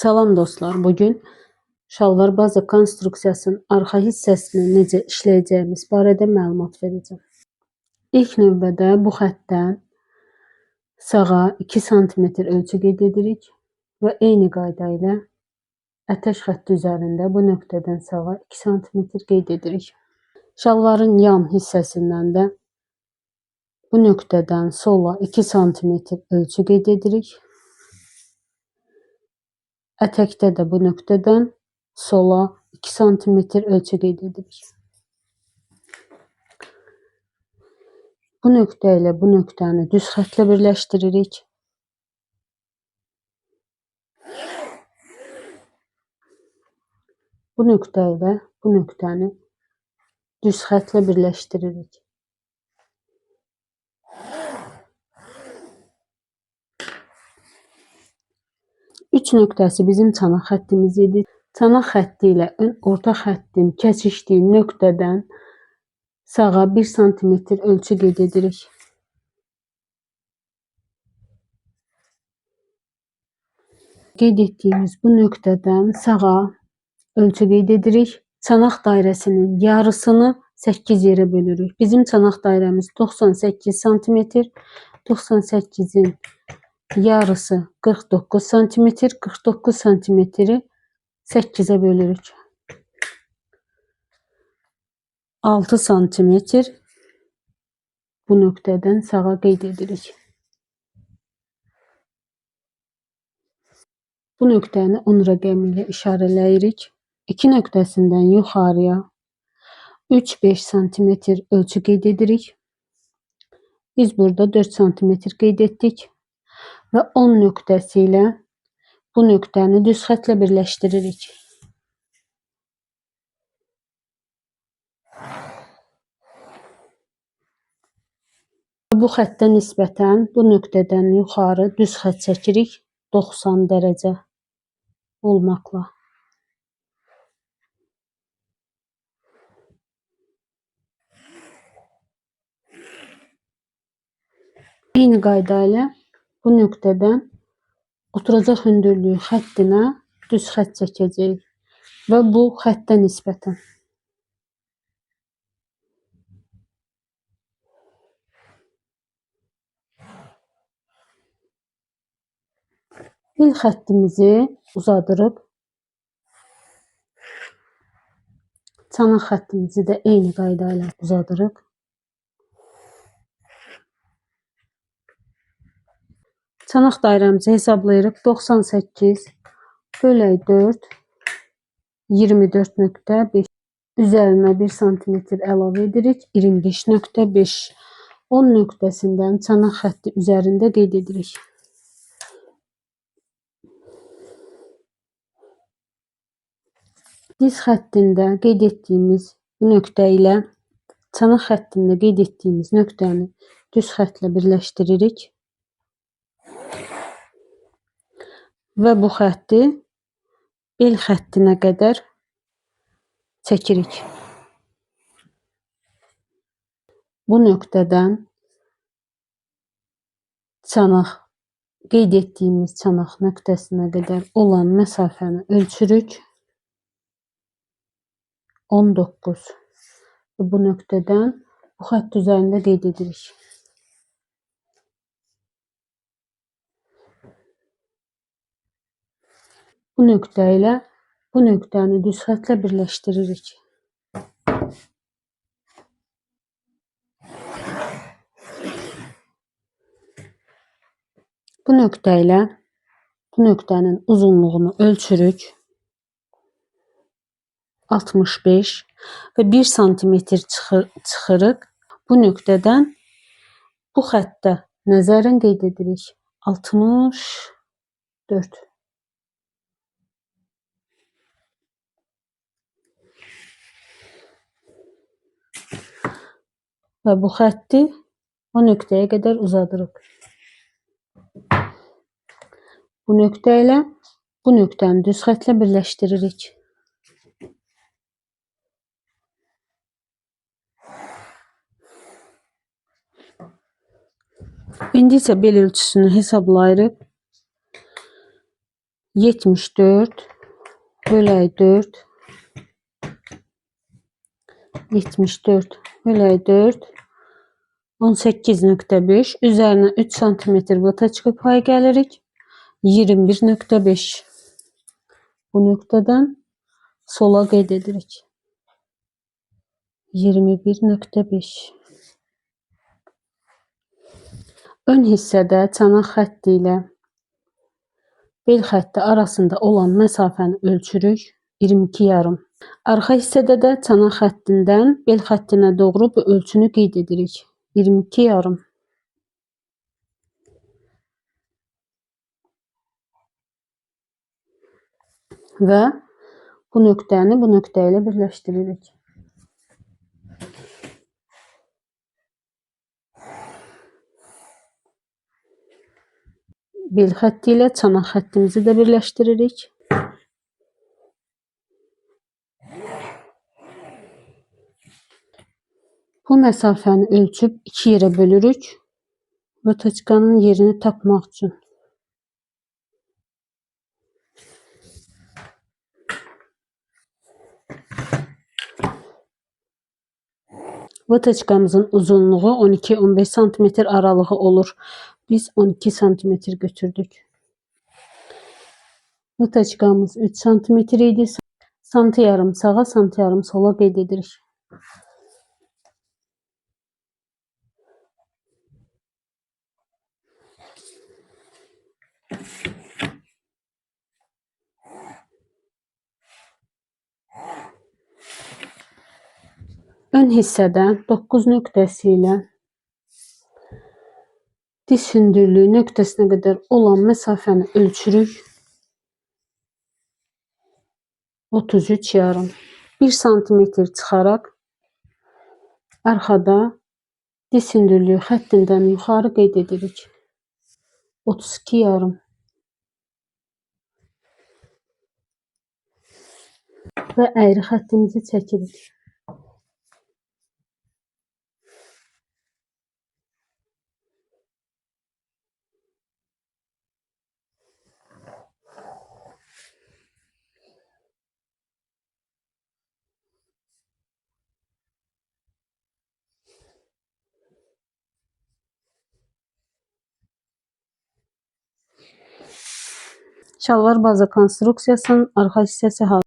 Salam dostlar, bugün şalvar baza konstruksiyasının arxa hissəsini necə işləyəcəyimiz barədə məlumat verəcəm. İlk növbədə bu xəttdən sağa 2 sm ölçü qeyd edirik və eyni qayda ilə ətək xətti üzərində bu nöqtədən sağa 2 sm qeyd edirik. Şalvarın yan hissəsindən də bu nöqtədən sola 2 sm ölçü qeyd edirik. Ətəkdə də bu nöqtədən sola 2 sm ölçü qeyd edirik. Bu nöqtə ilə bu nöqtəni düz xəttlə birləşdiririk. Bu nöqtə ilə bu nöqtəni düz xəttlə birləşdiririk. Üç nöqtəsi bizim çanaq xəttimiz idi. Çanaq xətti ilə orta xəttin kəsişdiyi nöqtədən sağa 1 sm ölçü qeyd edirik. Qeyd etdiyimiz bu nöqtədən sağa ölçü qeyd edirik. Çanaq dairəsinin yarısını 8 yerə bölürük. Bizim çanaq dairəmiz 98 sm. 98-in yarısı 49 sm. 49 sm-i 8-ə bölürük. 6 sm bu nöqtədən sağa qeyd edirik. Bu nöqtəni 10 rəqəmi ilə işarələyirik. 2 nöqtəsindən yuxarıya 3-5 sm ölçü qeyd edirik. Biz burada 4 sm qeyd etdik və 10 nöqtəsi ilə bu nöqtəni düz xəttlə birləşdiririk. Bu xəttə nisbətən bu nöqtədən yuxarı düz xətt çəkirik 90 dərəcə olmaqla. Eyni qayda ilə bu nöqtədən oturacaq hündürlüyü xəttinə düz xətt çəkəcəyik və bu xəttə nisbətən. İlk xəttimizi uzadırıq. Çanaq xəttimizi də eyni qayda ilə uzadırıq. Çanaq dairəmizi hesablayırıq. 98 bölək 4 24.5 üzərinə 1 sm əlavə edirik. 25.5 10 nöqtəsindən çanaq xətti üzərində qeyd edirik. Diz xəttində qeyd etdiyimiz bu nöqtə ilə çanaq xəttində qeyd etdiyimiz nöqtəni düz xəttlə birləşdiririk və bu xətti bel xəttinə qədər çəkirik. Bu nöqtədən qeyd etdiyimiz çanaq nöqtəsinə qədər olan məsafəni ölçürük. 19. Bu nöqtədən bu xətt üzərində qeyd edirik. Bu nöqtə ilə bu nöqtəni düz xəttlə birləşdiririk. Bu nöqtə ilə bu nöqtənin uzunluğunu ölçürük. 65 və 1 sm çıxırıq. Bu nöqtədən bu xəttə nəzərən qeyd edirik. 64. Və bu xətti o nöqtəyə qədər uzadırıq. Bu nöqtə ilə bu nöqtəni düz xəttlə birləşdiririk. İndi isə bel ölçüsünü hesablayırıq. 74 bölək 4 74 bölək 4 18,5 üzərinə 3 sm vataçka payı gəlirik. 21,5 bu nöqtədən sola qeyd edirik. 21,5 ön hissədə çanaq xətti ilə bel xətti arasında olan məsafəni ölçürük. 22,5. Arxa hissədə də çanaq xəttindən bel xəttinə doğru bu ölçünü qeyd edirik. 22,5. Və bu nöqtəni bu nöqtə ilə birləşdiririk. Bel xətti ilə çanaq xəttimizi də birləşdiririk. Bu məsafəni ölçüb 2 yerə bölürük. Vataçkanın yerini tapmaq üçün. Vataçkamızın uzunluğu 12-15 sm aralığı olur. Biz 12 sm götürdük. Vataçkamız 3 sm idi. Santı yarım sağa, santı yarım sola qeyd edirik. Ön hissədə 9 nöqtəsi ilə diz hündürlüyü nöqtəsinə qədər olan məsafəni ölçürük. 33,5. 1 sm çıxaraq arxada diz hündürlüyü xəttindən yuxarı qeyd edirik. 32,5. Və əyri xəttimizi çəkirik. Şalvar baza konstruksiyasının arxa hissəsi hazır.